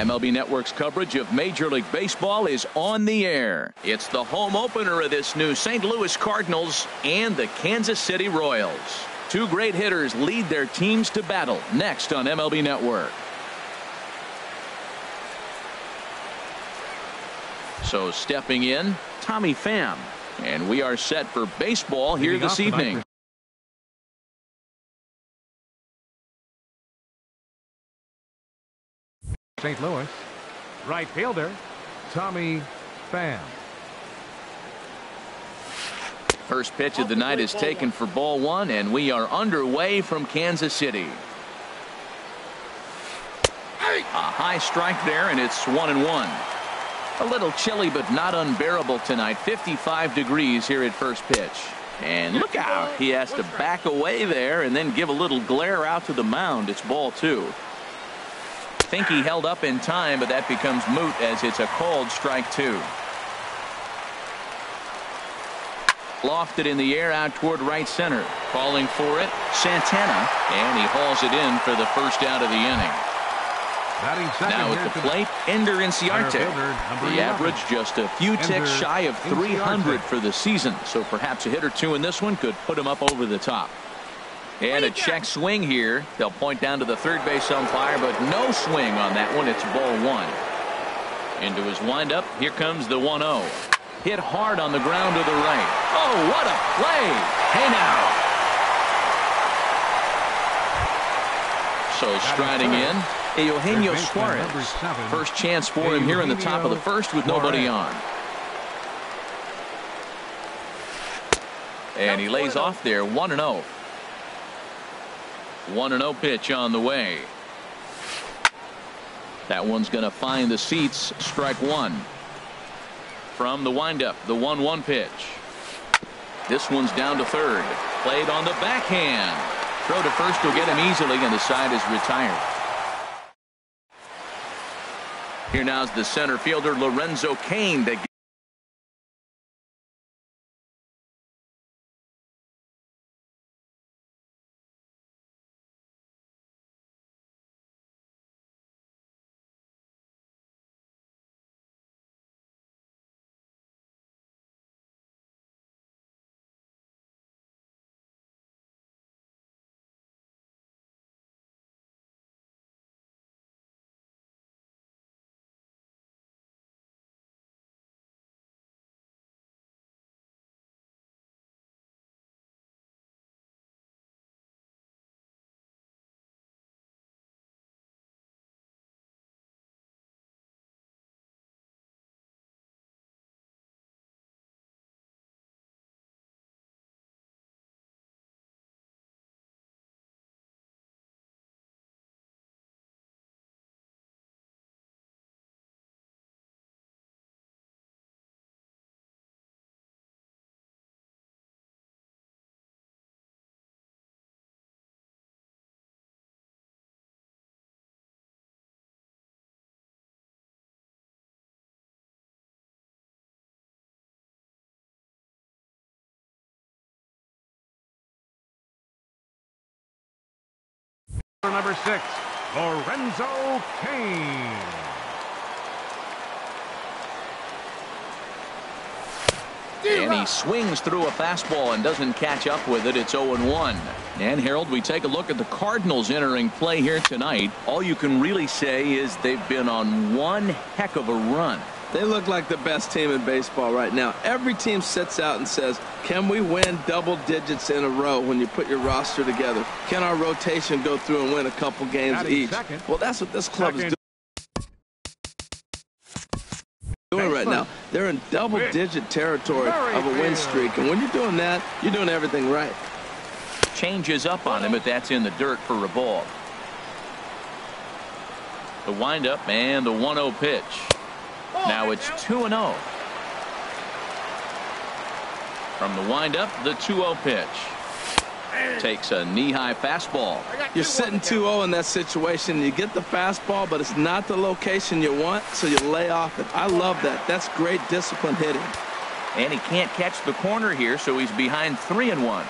MLB Network's coverage of Major League Baseball is on the air. It's the home opener of this new St. Louis Cardinals and the Kansas City Royals. Two great hitters lead their teams to battle next on MLB Network. So stepping in, Tommy Pham. And we are set for baseball here this evening. St. Louis, right fielder, Tommy Pham. First pitch of the night is taken for ball one, and we are underway from Kansas City. A high strike there, and it's 1-1. A little chilly, but not unbearable tonight. 55 degrees here at first pitch. And look out. He has to back away there and then give a little glare out to the mound. It's ball two. Think he held up in time, but that becomes moot as it's a called strike two. Lofted in the air out toward right center. Calling for it, Santana, and he hauls it in for the first out of the inning. Now at the plate, Ender Inciarte. The average just a few ticks shy of 300 for the season, so perhaps a hit or two in this one could put him up over the top. And a check swing here. They'll point down to the third base umpire, but no swing on that one. It's ball one. Into his windup. Here comes the 1-0. Hit hard on the ground to the right. Oh, what a play. Hey now. So striding in, Eugenio Suarez. First chance for him here in the top of the first with nobody on. And he lays off there, 1-0. 1-0 pitch on the way. That one's going to find the seats. Strike one. From the windup, the 1-1 pitch. This one's down to third. Played on the backhand. Throw to first will get him easily, and the side is retired. Here now's the center fielder, Lorenzo Cain. Number 6, Lorenzo Cain. And he swings through a fastball and doesn't catch up with it. It's 0-1. And Harold, we take a look at the Cardinals entering play here tonight. All you can really say is they've been on one heck of a run. They look like the best team in baseball right now. Every team sits out and says, can we win double digits in a row when you put your roster together? Can our rotation go through and win a couple games each? Well, that's what this club is doing right now. They're in double-digit territory of a win streak, and when you're doing that, you're doing everything right. Changes up on him, but that's in the dirt for a ball. The windup and the 1-0 pitch. Now it's 2-0. From the windup, the 2-0 pitch. Takes a knee-high fastball. You're sitting 2-0 in that situation. You get the fastball, but it's not the location you want, so you lay off it. I love that. That's great disciplined hitting. And he can't catch the corner here, so he's behind 3-1.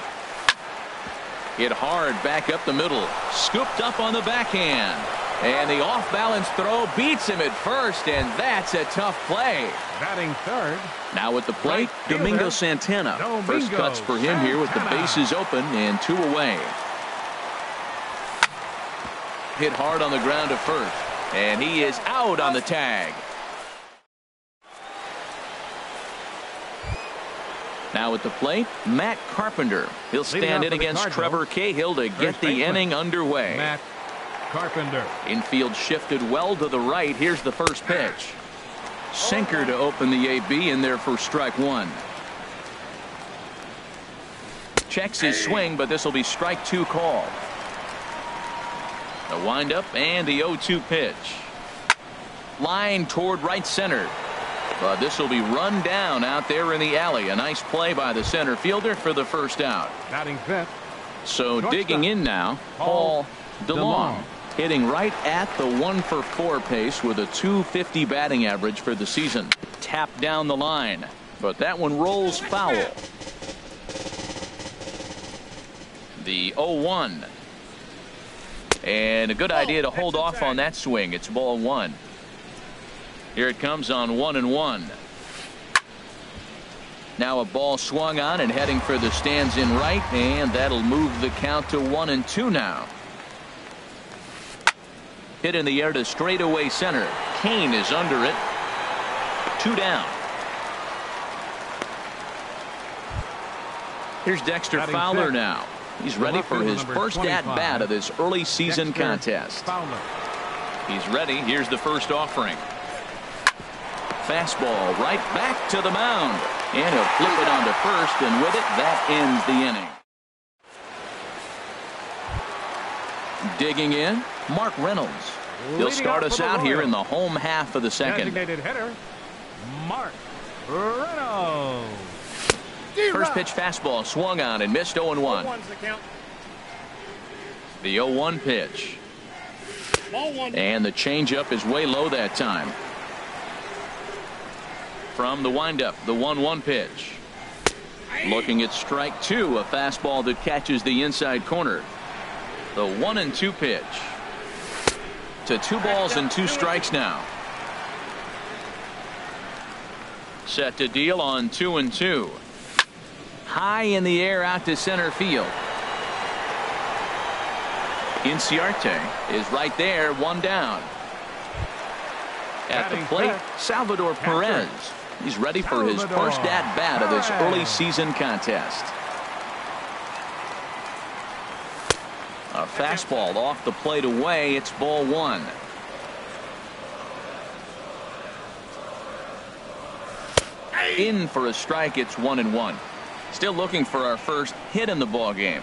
Hit hard back up the middle. Scooped up on the backhand. And the off-balance throw beats him at first, and that's a tough play. Batting third. Now at the plate, Domingo Santana. First cuts for him here with the bases open and 2 away. Hit hard on the ground to first, and he is out on the tag. Now at the plate, Matt Carpenter. He'll stand in against Trevor Cahill to get the inning underway. Matt Carpenter. Infield shifted well to the right. Here's the first pitch. Sinker to open the AB in there for strike 1. Checks his swing, but this will be strike 2 called. The windup and the 0-2 pitch. Line toward right center. But this will be run down out there in the alley. A nice play by the center fielder for the first out. Batting fifth. So digging in now, Paul DeLong. Hitting right at the 1-for-4 pace with a .250 batting average for the season. Tapped down the line, but that one rolls foul. The 0-1. And a good idea to hold off on that swing. It's ball 1. Here it comes on 1-1. Now a ball swung on and heading for the stands in right, and that'll move the count to 1-2 now. Hit in the air to straightaway center. Kane is under it. 2 down. Here's Dexter Fowler now. He's ready for his first at-bat of this early season contest. He's ready. Here's the first offering. Fastball right back to the mound. And he'll flip it onto first, and with it, that ends the inning. Digging in, Mark Reynolds. He'll start us out here in the home half of the second. Designated hitter, Mark Reynolds. First pitch fastball swung on and missed 0-1. The 0-1 pitch. And the changeup is way low that time. From the windup, the 1-1 pitch. Looking at strike 2, a fastball that catches the inside corner. The 1-2 pitch. To 2 balls and 2 strikes now. Set to deal on 2-2. High in the air out to center field. Inciarte is right there, 1 down. At the plate, Salvador Perez. He's ready for his first at-bat of this early season contest. A fastball off the plate away. It's ball 1. In for a strike. It's 1-1. Still looking for our first hit in the ball game.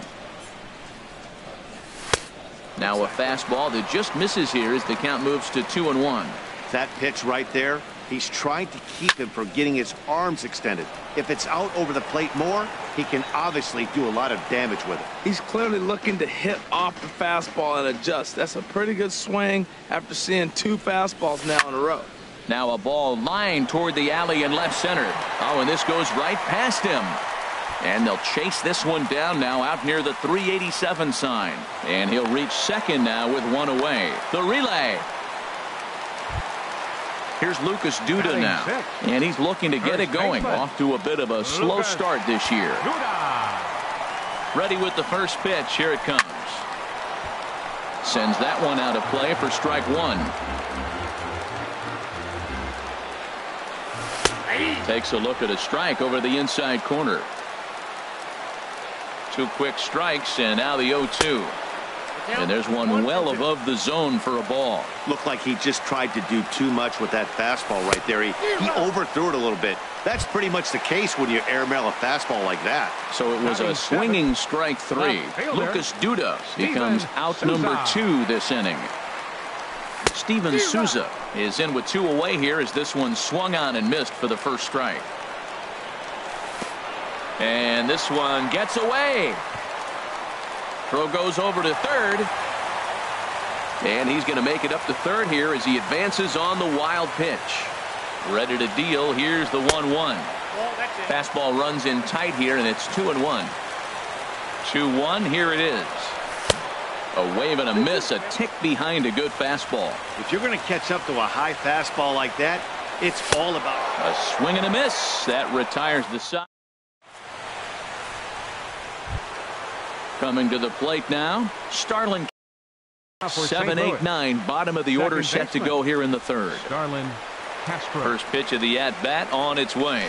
Now a fastball that just misses here as the count moves to 2-1. That pitch right there, he's trying to keep him from getting his arms extended. If it's out over the plate more, he can obviously do a lot of damage with it. He's clearly looking to hit off the fastball and adjust. That's a pretty good swing after seeing 2 fastballs now in a row. Now a ball lined toward the alley in left center. Oh, and this goes right past him. And they'll chase this one down now out near the 387 sign. And he'll reach second now with 1 away. The relay. Here's Lucas Duda now. And he's looking to get it going. Off to a bit of a slow start this year. Ready with the first pitch. Here it comes. Sends that one out of play for strike 1. Takes a look at a strike over the inside corner. 2 quick strikes, and now the 0-2. And there's one well above the zone for a ball. Looked like he just tried to do too much with that fastball right there. He overthrew it a little bit. That's pretty much the case when you airmail a fastball like that. So it was a swinging strike 3. Lucas Duda becomes out number 2 this inning. Steven Souza is in with 2 away here as this one swung on and missed for the first strike. And this one gets away. Throw goes over to third. And he's going to make it up to third here as he advances on the wild pitch. Ready to deal. Here's the 1-1. Fastball runs in tight here, and it's 2-1. 2-1. Here it is. A wave and a miss, a tick behind a good fastball. If you're going to catch up to a high fastball like that, it's all about a swing and a miss. That retires the side. Coming to the plate now, Starlin. 7, 8, 9, bottom of the order set to go here in the third. Starlin Castro. First pitch of the at-bat on its way.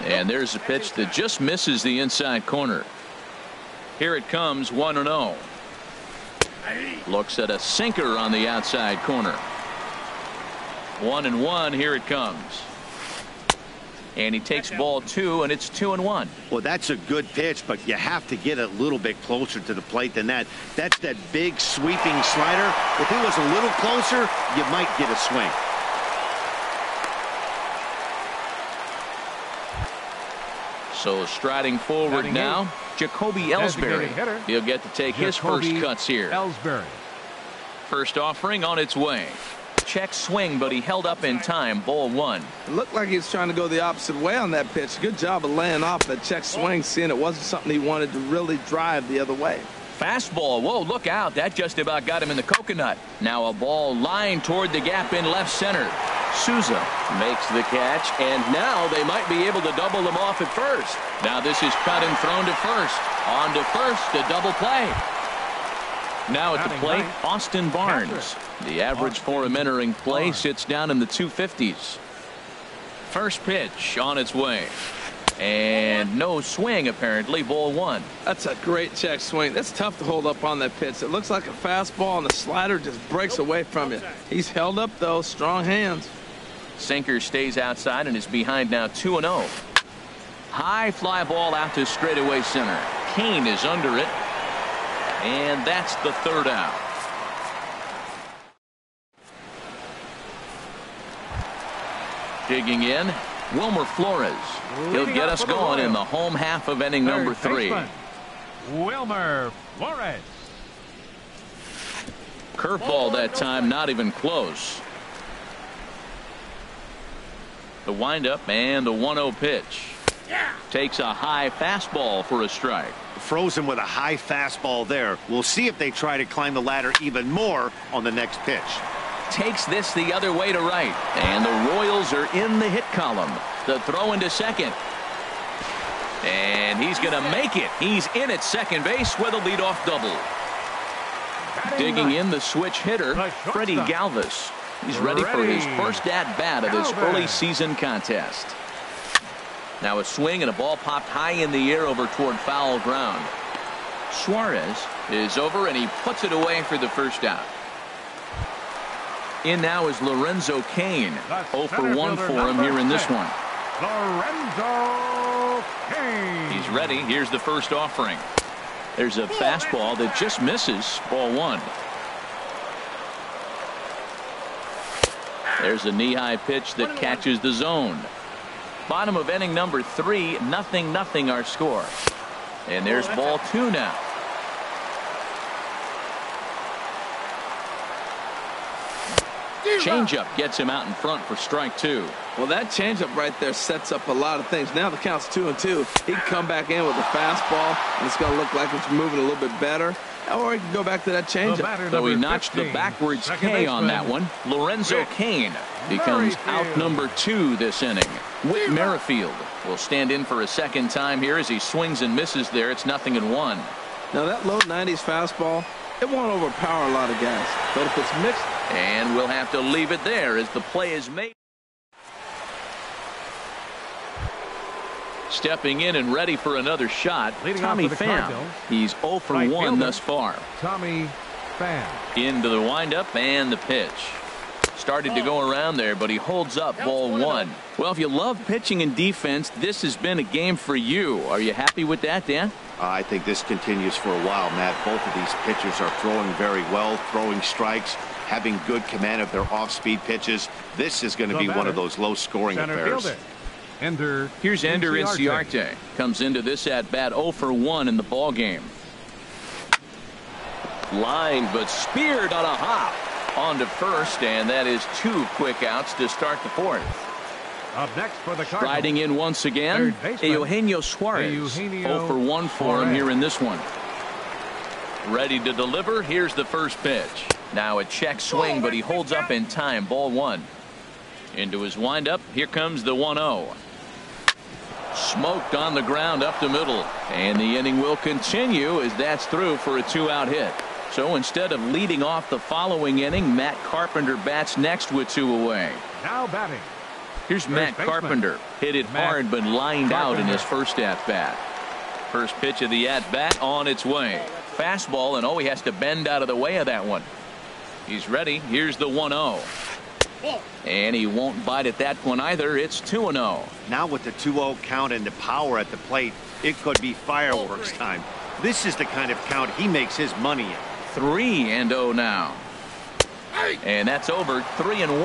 And there's a pitch that just misses the inside corner. Here it comes, 1-0. Looks at a sinker on the outside corner. 1-1. Here it comes. And he takes ball 2, and it's 2-1. Well, that's a good pitch, but you have to get a little bit closer to the plate than that. That's that big sweeping slider. If it was a little closer, you might get a swing. So striding forward now, Jacoby Ellsbury. He'll get to take his first cuts here. Ellsbury. First offering on its way. Check swing, but he held up in time. Ball 1. It looked like he was trying to go the opposite way on that pitch. Good job of laying off that check swing, seeing it wasn't something he wanted to really drive the other way. Fastball. Whoa, look out. That just about got him in the coconut. Now a ball lined toward the gap in left center. Souza makes the catch, and now they might be able to double them off at first. Now this is cut and thrown to first. On to first, a double play. Now at the plate, Austin Barnes. The average for him entering play sits down in the 250s. First pitch on its way. And no swing, apparently. Ball 1. That's a great check swing. That's tough to hold up on that pitch. It looks like a fastball, and the slider just breaks away from you. He's held up, though. Strong hands. Sinker stays outside and is behind now 2-0. High fly ball out to straightaway center. Kane is under it. And that's the third out. Digging in, Wilmer Flores. He'll get us going in the home half of inning number 3. Wilmer Flores. Curveball that time, not even close. The windup and the 1-0 pitch. Takes a high fastball for a strike. Frozen with a high fastball there. We'll see if they try to climb the ladder even more on the next pitch. Takes this the other way to right. And the Royals are in the hit column. The throw into second. And he's going to make it. He's in at second base with a leadoff double. Digging in the switch hitter, Freddie Galvis. He's ready for his first at-bat of this early season contest. Now a swing and a ball popped high in the air over toward foul ground. Suarez is over and he puts it away for the first out. In now is Lorenzo Cain. 0 for 1 for him here in this one. Lorenzo Cain. He's ready. Here's the first offering. There's a fastball that just misses. Ball 1. There's a knee-high pitch that catches the zone. Bottom of inning number 3, 0-0 our score. And there's ball 2 now. Changeup gets him out in front for strike 2. Well, that changeup right there sets up a lot of things. Now the count's 2-2. He can come back in with a fastball, and it's going to look like it's moving a little bit better. Or he can go back to that changeup. So he notched the backwards K on that one. Lorenzo Cain becomes out number 2 this inning. Whit Merrifield will stand in for a second time here as he swings and misses there. It's 0-1. Now that low 90s fastball, it won't overpower a lot of guys. But if it's mixed. And we'll have to leave it there as the play is made. Stepping in and ready for another shot, Tommy Pham. He's 0 for 1 thus far. Tommy Pham. Into the windup and the pitch. Started to go around there, but he holds up ball 1. Well, if you love pitching and defense, this has been a game for you. Are you happy with that, Dan? I think this continues for a while, Matt. Both of these pitchers are throwing very well, throwing strikes, having good command of their off-speed pitches. This is going to be one of those low-scoring affairs. Here's Ender Inciarte. Comes into this at-bat 0 for 1 in the ball game. Lined but speared on a hop. On to first, and that is 2 quick outs to start the 4th. Up next for the Cardinals. Riding in once again, Eugenio Suarez. 0 for 1 for him here in this one. Ready to deliver. Here's the first pitch. Now a check swing, but he holds up in time. Ball one. Into his windup. Here comes the 1-0. Smoked on the ground up the middle. And the inning will continue as that's through for a 2-out hit. So instead of leading off the following inning, Matt Carpenter bats next with 2 away. Now batting. Here's Matt Carpenter. Hit it hard but lined out in his first at-bat. First pitch of the at-bat on its way. Fastball, and he has to bend out of the way of that one. He's ready. Here's the 1-0. And he won't bite at that one either. It's 2-0. Now with the 2-0 count and the power at the plate, it could be fireworks time. This is the kind of count he makes his money in. 3-0 now. And that's over. 3-1.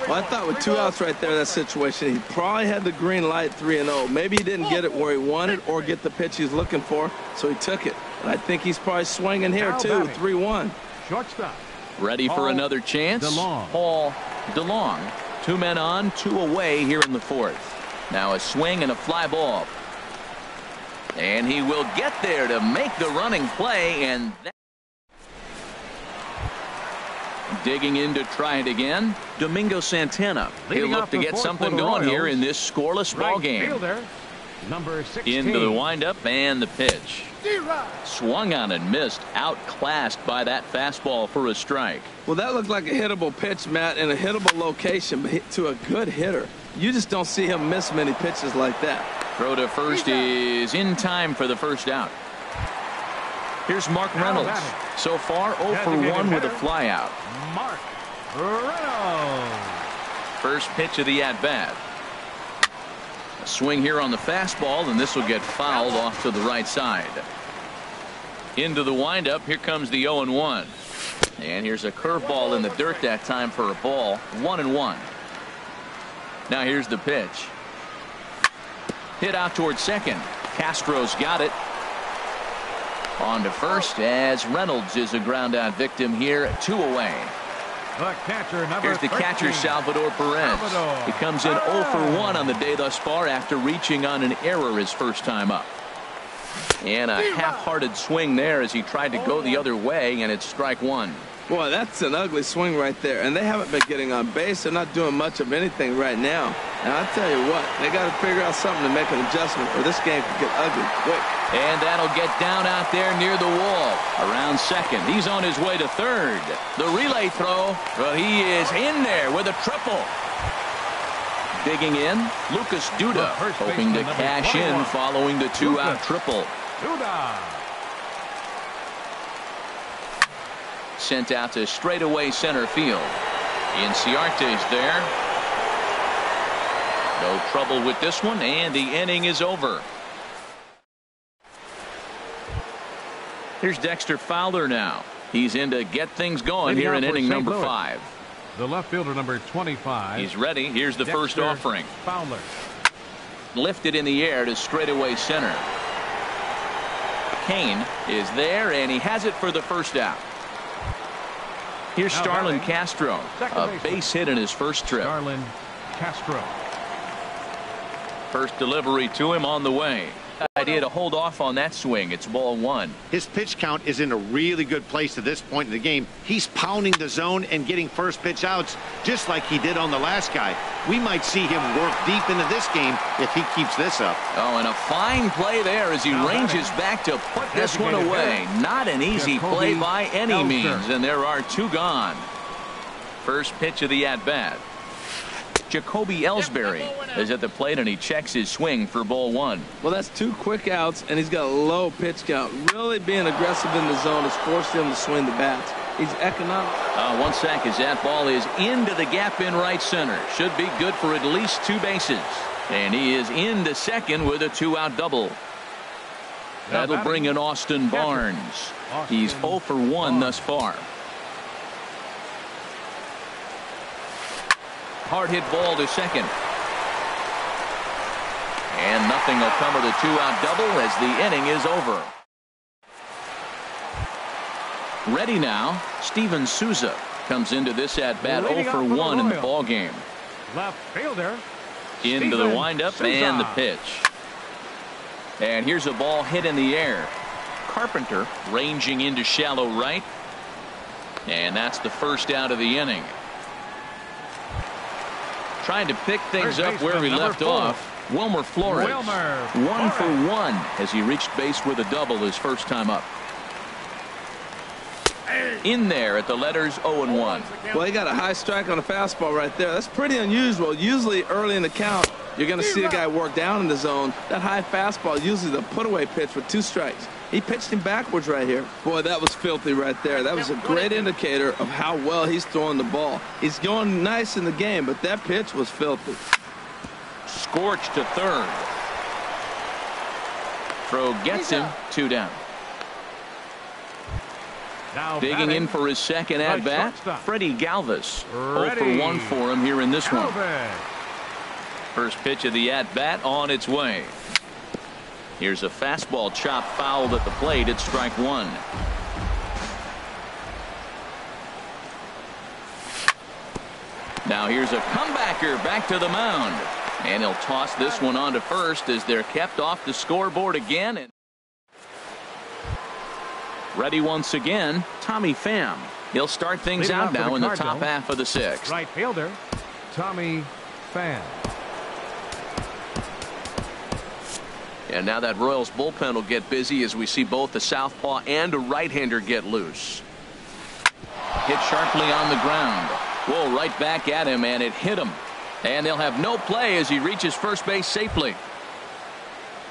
Well, I thought with 2 outs right there in that situation, he probably had the green light 3-0. Maybe he didn't get it where he wanted or get the pitch he's looking for, so he took it. And I think he's probably swinging here, too. 3-1. Shortstop. Ready for another chance. Paul DeLong. 2 men on, 2 away here in the 4th. Now a swing and a fly ball. And he will get there to make the running play, and that digging in to try it again. Domingo Santana. He'll look to get something going here in this scoreless ball game. Number 16. Into the windup and the pitch. Swung on and missed. Outclassed by that fastball for a strike. Well, that looked like a hittable pitch, Matt, in a hittable location, but hit to a good hitter. You just don't see him miss many pitches like that. Throw to first is in time for the first out. Here's Mark Reynolds. So far 0 for 1 with a flyout. Mark Reynolds. First pitch of the at-bat. A swing here on the fastball, and this will get fouled off to the right side. Into the windup. Here comes the 0-1. And here's a curveball in the dirt that time for a ball. 1-1. Now here's the pitch. Hit out towards second. Castro's got it. On to first as Reynolds is a ground out victim here. 2 away. The catcher, here's the catcher, Salvador Perez. He comes in 0 for 1 on the day thus far after reaching on an error his first time up. And a half-hearted swing there as he tried to go the other way, and it's strike 1. Boy, that's an ugly swing right there. And they haven't been getting on base. They're not doing much of anything right now. And I'll tell you what, they got to figure out something to make an adjustment, or this game could get ugly quick. And that'll get down out there near the wall. Around second. He's on his way to third. The relay throw. Well, he is in there with a triple. Digging in, Lucas Duda, hoping to cash in following the 2-out triple. Duda. Sent out to straightaway center field. Inciarte's there. No trouble with this one, and the inning is over. Here's Dexter Fowler now. He's in to get things going here in inning number 5. The left fielder, number 25. He's ready. Here's the first offering. Fowler. Lifted in the air to straightaway center. Kane is there, and he has it for the first out. Here's Starlin Castro. A base hit in his first trip. Starlin Castro. First delivery to him on the way. Idea to hold off on that swing. It's ball 1. His pitch count is in a really good place at this point in the game. He's pounding the zone and getting first pitch outs just like he did on the last guy. We might see him work deep into this game if he keeps this up. Oh, and a fine play there as he ranges back to put this one away. Not an easy play by any means, and there are 2 gone. First pitch of the at-bat. Jacoby Ellsbury is at the plate, and he checks his swing for ball 1. Well, that's 2 quick outs, and he's got a low pitch count. Really being aggressive in the zone has forced him to swing the bats. He's economic. 1 sec as that ball is into the gap in right center. Should be good for at least 2 bases. And he is into second with a 2-out double. That'll bring in Austin Barnes. He's 0 for 1 thus far. Hard hit ball to second. And nothing will come of the 2-out double as the inning is over. Ready now, Steven Souza comes into this at-bat 0 for 1 in the ball game. Left fielder. Into the windup and the pitch. And here's a ball hit in the air. Carpenter ranging into shallow right. And that's the first out of the inning. Trying to pick things up where he left off. Wilmer Flores. 1 for 1 as he reached base with a double his first time up. In there at the letters 0-1. Well, he got a high strike on a fastball right there. That's pretty unusual. Usually early in the count, you're going to see a guy work down in the zone. That high fastball, usually the put-away pitch with 2 strikes. He pitched him backwards right here. Boy, that was filthy right there. That was a great indicator of how well he's throwing the ball. He's going nice in the game, but that pitch was filthy. Scorched to third. Throw gets him. 2 down. Now digging in for his second at bat, Freddie Galvis. 0 for 1 for him here in this one. First pitch of the at bat on its way. Here's a fastball chop fouled at the plate. It's strike 1. Now here's a comebacker back to the mound. And he'll toss this one on to first as they're kept off the scoreboard again. And ready once again, Tommy Pham. He'll start things out now in the top half of the 6th. Right fielder, Tommy Pham. And now that Royals bullpen will get busy as we see both the southpaw and a right-hander get loose. Hit sharply on the ground. Whoa, right back at him, and it hit him. And they'll have no play as he reaches first base safely.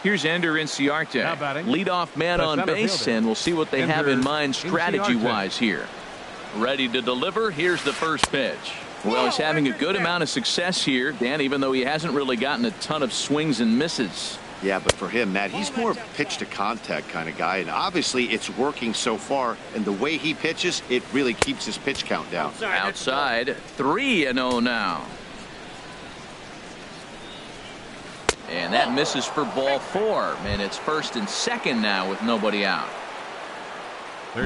Here's Ender Inciarte, leadoff man on base, and we'll see what they have in mind strategy-wise here. Ready to deliver. Here's the first pitch. Well, he's having a good amount of success here, Dan, even though he hasn't really gotten a ton of swings and misses. Yeah, but for him, Matt, he's more of a pitch-to-contact kind of guy, and obviously it's working so far, and the way he pitches, it really keeps his pitch count down. Outside, 3-0 now. And that misses for ball 4, and it's first and second now with nobody out.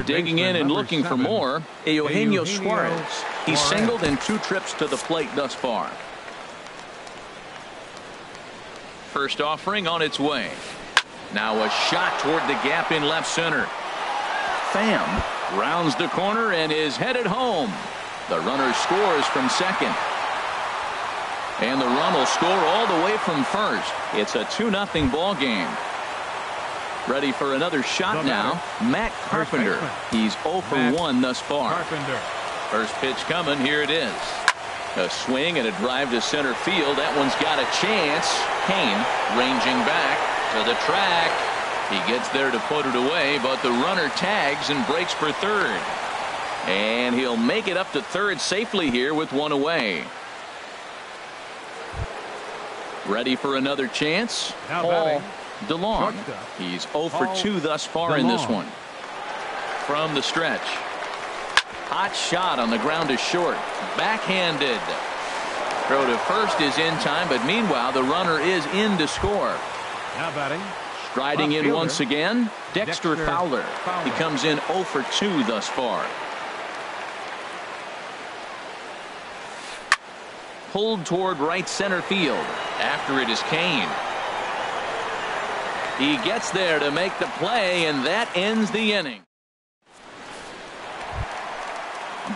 Digging in and looking for more, Eugenio Suarez. He's singled in 2 trips to the plate thus far. First offering on its way. Now a shot toward the gap in left center. Pham rounds the corner and is headed home. The runner scores from second. And the run will score all the way from first. It's a 2-0 ball game. Ready for another shot now. Matt Carpenter. He's 0 for 1 thus far. First pitch coming. Here it is. A swing and a drive to center field. That one's got a chance. Kane ranging back to the track. He gets there to put it away, but the runner tags and breaks for third. And he'll make it up to third safely here with 1 away. Ready for another chance. Paul DeLong. He's 0 for 2 thus far in this one. From the stretch. Hot shot on the ground to short. Backhanded. Throw to first is in time, but meanwhile the runner is in to score. Now batting. Striding in once again, Dexter Fowler. He comes in 0 for 2 thus far. Pulled toward right center field. After it is Kane. He gets there to make the play, and that ends the inning.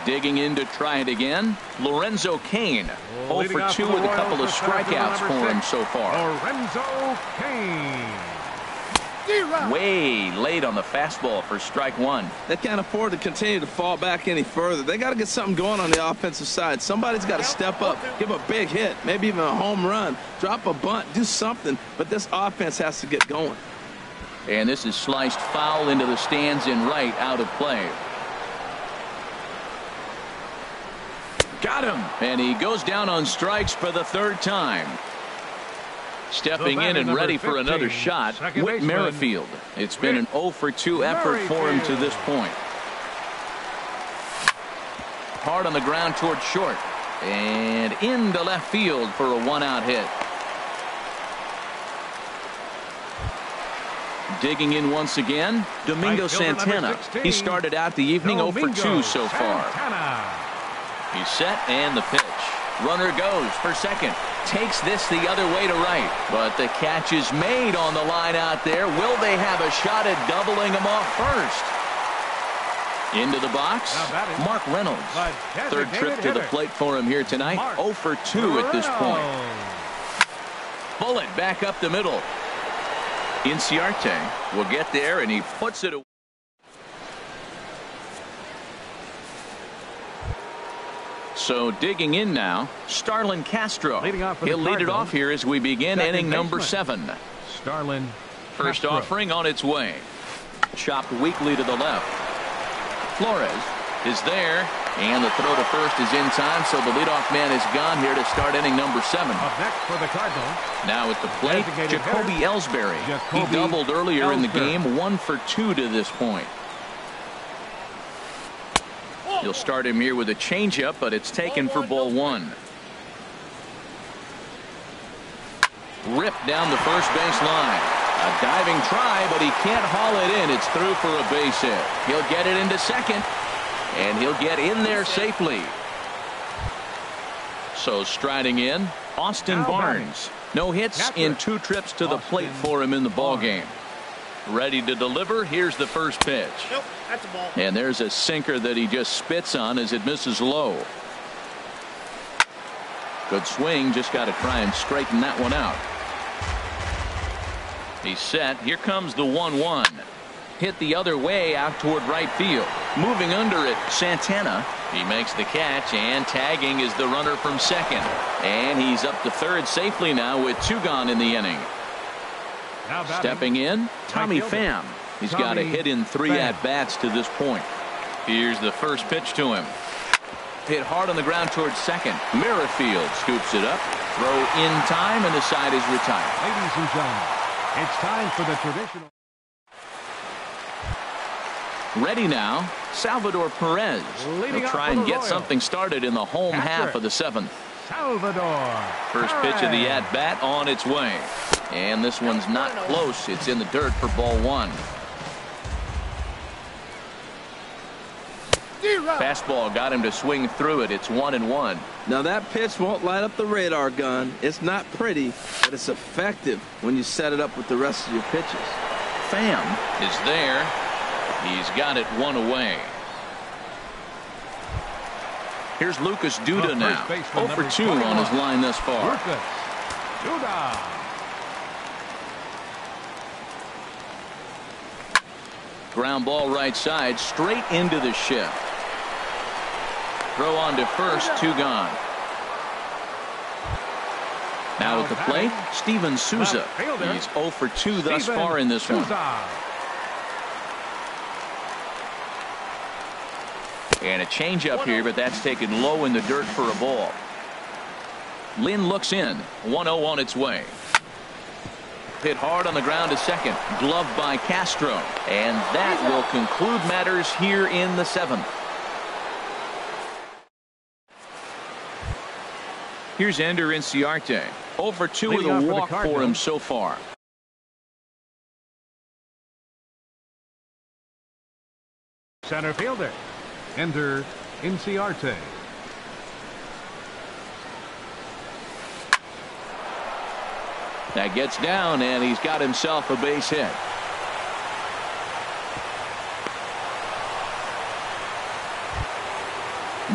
Digging in to try it again, Lorenzo Cain. 0 for 2 with a couple of strikeouts for him so far. Lorenzo Cain. Way late on the fastball for strike 1. They can't afford to continue to fall back any further. They got to get something going on the offensive side. Somebody's got to step up, give a big hit, maybe even a home run, drop a bunt, do something. But this offense has to get going. And this is sliced foul into the stands in right, out of play. Got him. And he goes down on strikes for the 3rd time. Stepping in and ready for another shot, Whit Merrifield. It's been an 0 for 2 effort for him to this point. Hard on the ground toward short. And into left field for a 1-out hit. Digging in once again, Domingo Santana. He started out the evening 0 for 2 so far. He's set and the pitch. Runner goes for second. Takes this the other way to right. But the catch is made on the line out there. Will they have a shot at doubling them off first? Into the box, Mark Reynolds. Third trip to the plate for him here tonight. 0 for 2 at this point. Bullet back up the middle. Inciarte will get there, and he puts it away. So digging in now, Starlin Castro. He'll lead it off here as we begin inning number 7. Starlin First offering on its way. Chopped weakly to the left. Flores is there, and the throw to first is in time, so the leadoff man is gone here to start inning number 7. Up next for the Cardinals. Now at the plate, Jacoby Ellsbury. He doubled earlier in the game, 1 for 2 to this point. You'll start him here with a changeup, but it's taken for ball 1. Ripped down the first base line. A diving try, but he can't haul it in. It's through for a base hit. He'll get it into second, and he'll get in there safely. So striding in, Austin Barnes. No hits in 2 trips to the plate for him in the ballgame. Ready to deliver. Here's the first pitch. Nope, that's a ball. And there's a sinker that he just spits on as it misses low. Good swing. Just got to try and straighten that one out. He's set. Here comes the 1-1. Hit the other way out toward right field. Moving under it, Santana. He makes the catch, and tagging is the runner from second. And he's up to third safely now with 2 gone in the inning. Stepping in, Tommy Pham. He's got a hit in 3 at-bats to this point. Here's the first pitch to him. Hit hard on the ground towards second. Merrifield scoops it up. Throw in time, and the side is retired. Ladies and gentlemen, it's time for the traditional. Ready now, Salvador Perez. He'll try and get something started in the home half of the 7th. Salvador. First pitch of the at-bat on its way. And this one's not close. It's in the dirt for ball 1. Fastball got him to swing through it. It's 1-1. Now that pitch won't light up the radar gun. It's not pretty, but it's effective when you set it up with the rest of your pitches. Pham is there. He's got it 1 away. Here's Lucas Duda now. 0 for 2 on his line thus far. Lucas Duda. Ground ball right side, straight into the shift. Throw on to first, 2 gone. Now at the plate, Steven Souza. He's 0 for 2 thus far in this one. And a changeup here, but that's taken low in the dirt for a ball. Lynn looks in. 1-0 on its way. Hit hard on the ground to second. Gloved by Castro. And that will conclude matters here in the 7th. Here's Ender Inciarte. 0 for 2 with a walk for him so far. Center fielder, Ender Inciarte. That gets down, and he's got himself a base hit.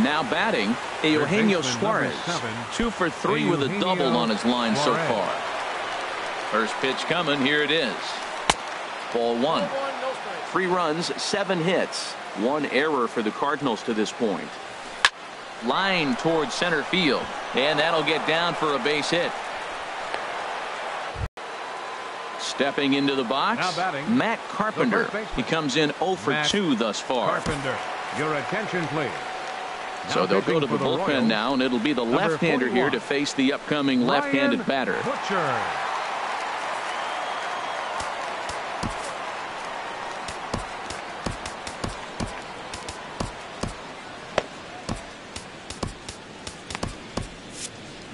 Now batting, Eugenio Suarez. 2 for 3 with a double on his line so far. First pitch coming. Here it is. Ball 1. 3 runs, 7 hits. 1 error for the Cardinals to this point. Line towards center field, and that'll get down for a base hit. Stepping into the box, Matt Carpenter. He comes in 0 for 2 thus far. Carpenter, your attention please. So they'll go to the bullpen now, and it'll be the left-hander here to face the upcoming left-handed batter. Butcher.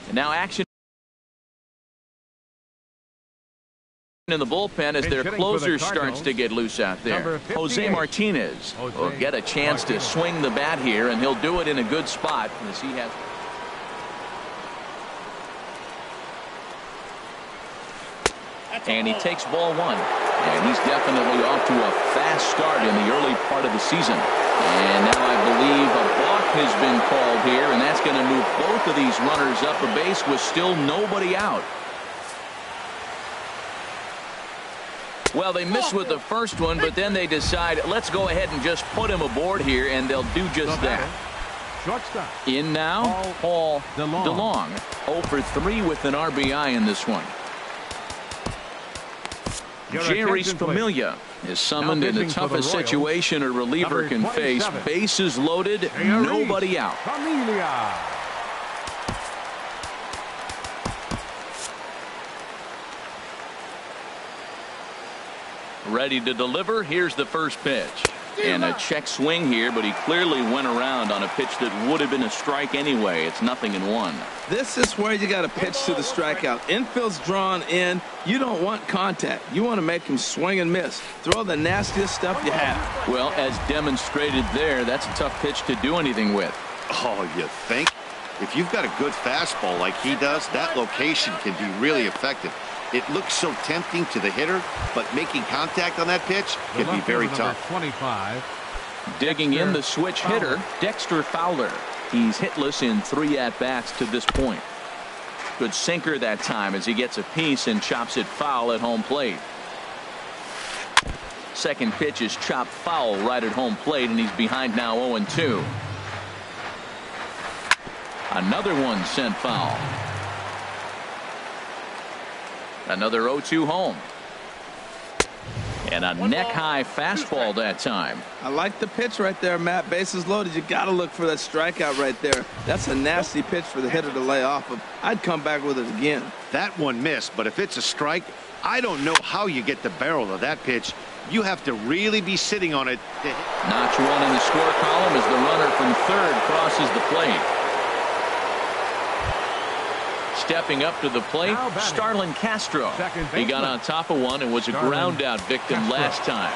And now action in the bullpen as their closer starts to get loose out there. Jose Martinez will get a chance to swing the bat here, and he'll do it in a good spot as he has. And he takes ball one. And he's definitely off to a fast start in the early part of the season. And now I believe a balk has been called here, and that's going to move both of these runners up a base with still nobody out. Well, they missed with the first one, but then they decide, let's go ahead and just put him aboard here, and they'll do just that. Shortstop. In now, Paul DeLong. 0 for 3 with an RBI in this one. Jerry Familia is summoned in the toughest situation a reliever can face. Bases loaded, nobody out. Familia. Ready to deliver. Here's the first pitch. And a check swing here, but he clearly went around on a pitch that would have been a strike anyway. It's 0-1. This is where you got to pitch to the strikeout. Infield's drawn in. You don't want contact. You want to make him swing and miss. Throw the nastiest stuff you have. Well, as demonstrated there, that's a tough pitch to do anything with. Oh, you think? If you've got a good fastball like he does, that location can be really effective. It looks so tempting to the hitter, but making contact on that pitch can be very tough. 25. Digging in the switch hitter, Dexter Fowler. He's hitless in 3 at-bats to this point. Good sinker that time as he gets a piece and chops it foul at home plate. Second pitch is chopped foul right at home plate, and he's behind now 0-2. Another one sent foul. Another 0-2 home. And a neck-high fastball that time. I like the pitch right there, Matt. Bases loaded. You got to look for that strikeout right there. That's a nasty pitch for the hitter to lay off of. I'd come back with it again. That one missed, but if it's a strike, I don't know how you get the barrel of that pitch. You have to really be sitting on it. Notch one in the score column as the runner from third crosses the plate. Stepping up to the plate, Starlin Castro. He got on top of one and was a ground out victim last time.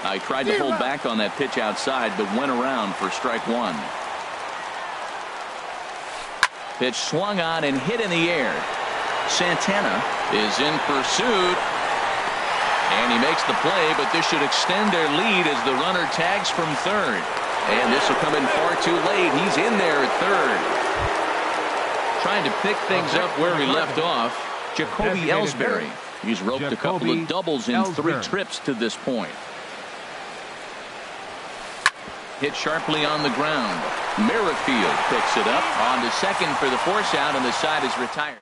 I tried to hold back on that pitch outside, but went around for strike one. Pitch swung on and hit in the air. Santana is in pursuit. And he makes the play, but this should extend their lead as the runner tags from third. And this will come in far too late. He's in there at third. Trying to pick things up where he left off, Jacoby Ellsbury. He's roped a couple of doubles in 3 trips to this point. Hit sharply on the ground. Merrifield picks it up on to second for the force out, and the side is retired.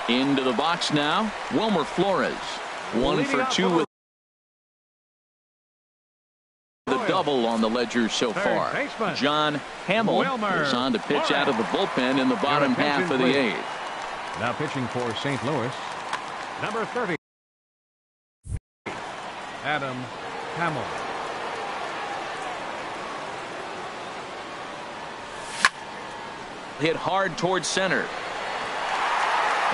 Into the box now, Wilmer Flores. 1 for 2 with the double on the ledger so far. John Hamill is on to pitch out of the bullpen in the bottom half of the 8th. Now pitching for St. Louis, number 30, Adam Hamill. Hit hard towards center.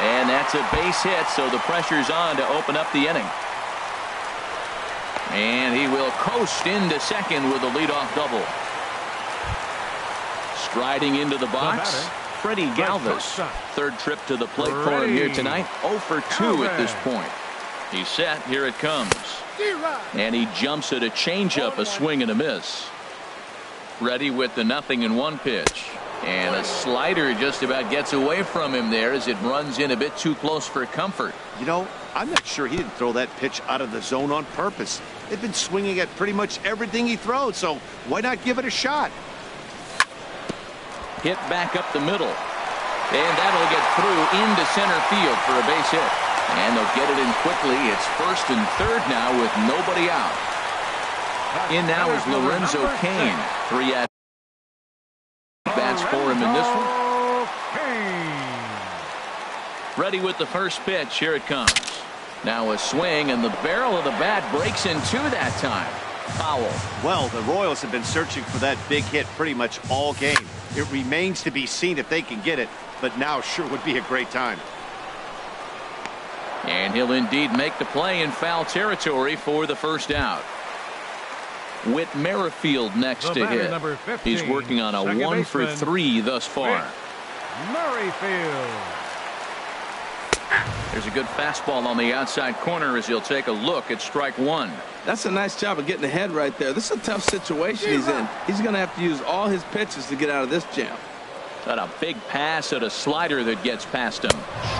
And that's a base hit, so the pressure's on to open up the inning. And he will coast into second with a leadoff double. Striding into the box, Freddie Galvis. Third trip to the plate for him here tonight. 0 for 2 at this point. He's set. Here it comes. And he jumps at a changeup, a swing and a miss. Ready with the 0-1 pitch. And a slider just about gets away from him there as it runs in a bit too close for comfort. You know, I'm not sure he didn't throw that pitch out of the zone on purpose. They've been swinging at pretty much everything he throws, so why not give it a shot? Hit back up the middle. And that'll get through into center field for a base hit. And they'll get it in quickly. It's first and third now with nobody out. In now is Lorenzo Cain. 3 at bats for him in this one. Ready with the first pitch. Here it comes. Now a swing, and the barrel of the bat breaks in 2 that time. Foul. Well, the Royals have been searching for that big hit pretty much all game. It remains to be seen if they can get it, but now sure would be a great time. And he'll indeed make the play in foul territory for the first out. Whit Merrifield next to hit. He's working on a 1-for-3 thus far. Merrifield. There's a good fastball on the outside corner as he'll take a look at strike one. That's a nice job of getting ahead right there. This is a tough situation he's in. He's going to have to use all his pitches to get out of this jam. Got a big pass at a slider that gets past him.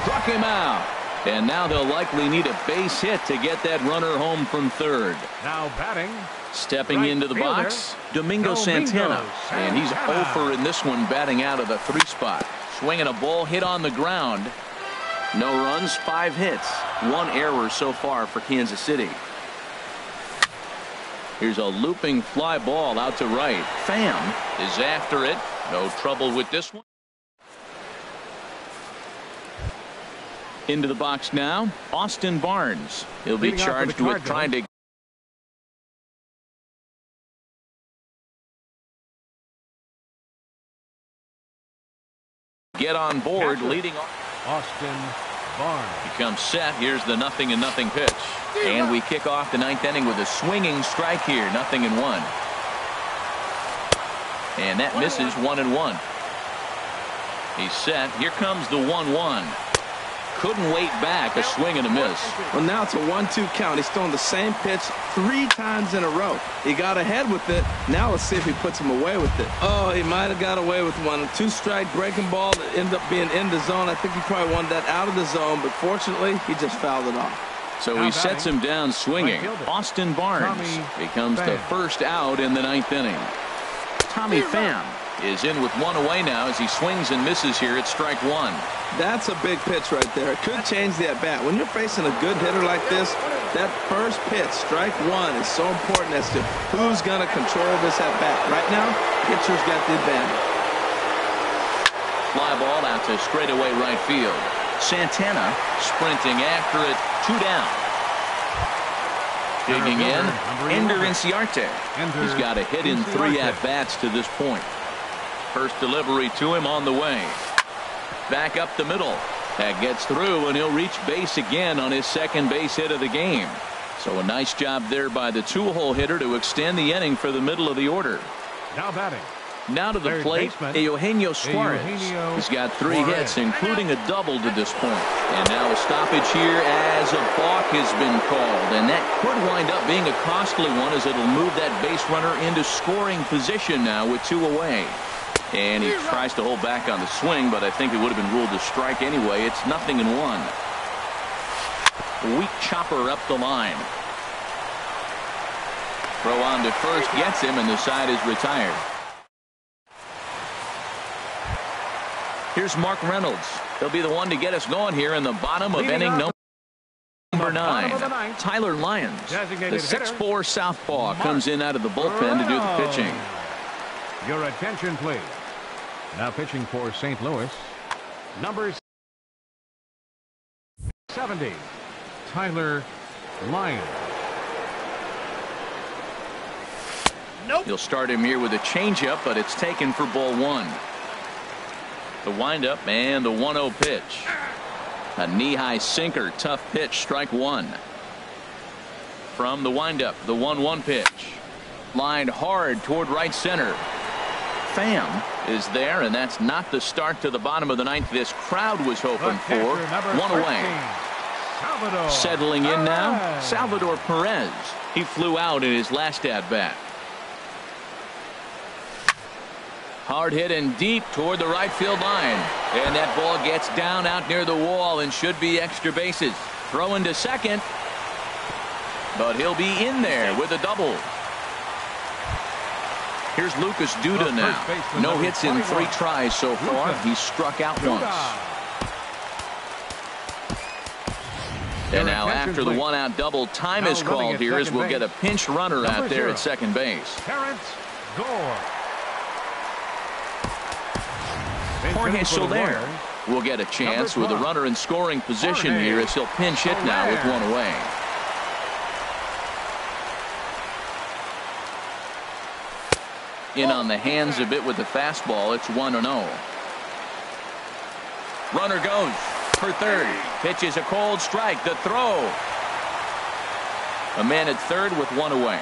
Struck him out. And now they'll likely need a base hit to get that runner home from third. Now batting. Stepping right into the fielder, box, Domingo Santana. And he's 0 in this one, batting out of the 3 spot. Swinging a ball hit on the ground. No runs, 5 hits. 1 error so far for Kansas City. Here's a looping fly ball out to right. Pham is after it. No trouble with this one. Into the box now, Austin Barnes. He'll be charged with trying to get on board, leading off. Austin Barnes. He comes set. Here's the 0-0 pitch. And we kick off the 9th inning with a swinging strike here. 0-1. And that misses 1-1. He's set. Here comes the 1-1. Couldn't wait back. A swing and a miss. Well, now it's a 1-2 count. He's thrown the same pitch 3 times in a row. He got ahead with it. Now let's see if he puts him away with it. Oh, he might have got away with one. A 2-strike breaking ball that ended up being in the zone. I think he probably wanted that out of the zone, but fortunately, he just fouled it off. So he sets him down swinging. Austin Barnes becomes the first out in the 9th inning. Tommy Pham is in with 1 away now as he swings and misses here at strike 1. That's a big pitch right there. It could change the at-bat. When you're facing a good hitter like this, that first pitch, strike 1, is so important as to who's going to control this at-bat. Right now, pitcher's got the advantage. Fly ball out to straightaway right field. Santana sprinting after it. 2 down. Digging in, Ender Inciarte. He's got a hit in 3 at-bats to this point. First delivery to him on the way. Back up the middle. That gets through, and he'll reach base again on his 2nd base hit of the game. So a nice job there by the 2-hole hitter to extend the inning for the middle of the order. Now batting. Now to the plate, Eugenio Suarez. He's got 3 hits, including a double to this point. And now a stoppage here as a balk has been called. And that could wind up being a costly one as it'll move that base runner into scoring position now with 2 away. And he tries to hold back on the swing, but I think it would have been ruled a strike anyway. It's 0-1. Weak chopper up the line. Throw on to first gets him, and the side is retired. Here's Mark Reynolds. He'll be the one to get us going here in the bottom of inning number 9. Tyler Lyons, the 6'4" southpaw, comes in out of the bullpen to do the pitching. Your attention, please. Now pitching for St. Louis, number 70, Tyler Lyons. You'll start him here with a changeup, but it's taken for ball 1. The windup and the 1-0 pitch. A knee-high sinker, tough pitch, strike 1. From the windup, the 1-1 pitch. Lined hard toward right center. Pham is there, and that's not the start to the bottom of the 9th this crowd was hoping for. 1 away. Settling in now, Salvador Perez. He flew out in his last at-bat. Hard hit and deep toward the right field line. And that ball gets down out near the wall and should be extra bases. Throwing to second. But he'll be in there with a double. Here's Lucas Duda now. No hits in 3 tries so far. He's struck out once. And now after the 1-out double, time is called here as we'll get a pinch runner out there at second base. Terrence Gore. Jorge Soler will get a chance with a runner in scoring position here as he'll pinch hit now with 1 away. In on the hands a bit with the fastball. It's 1-0. Runner goes for third. Pitches a cold strike. The throw. A man at third with 1 away.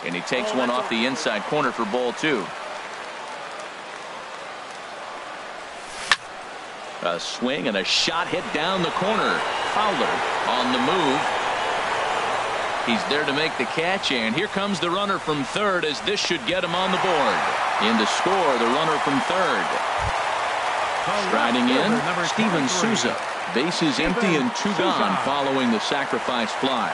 And he takes one off the inside corner for ball 2. A swing and a shot hit down the corner. Fowler on the move. He's there to make the catch, and here comes the runner from third, as this should get him on the board. In to score, the runner from third. Striding in, Steven Souza. Bases empty and 2 gone following the sacrifice fly.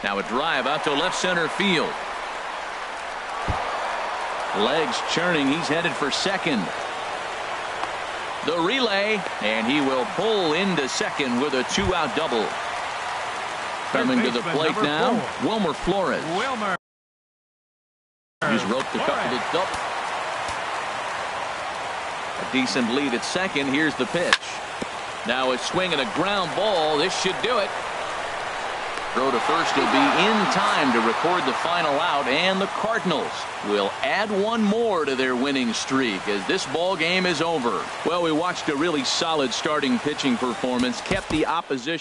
Now a drive out to left center field. Legs churning. He's headed for second. The relay, and he will pull into second with a 2-out double. Coming to the plate now, Wilmer Flores. He's roped a couple of doubles. A decent lead at second. Here's the pitch. Now a swing and a ground ball. This should do it. Throw to first will be in time to record the final out, and the Cardinals will add one more to their winning streak as this ball game is over. Well, we watched a really solid starting pitching performance, kept the opposition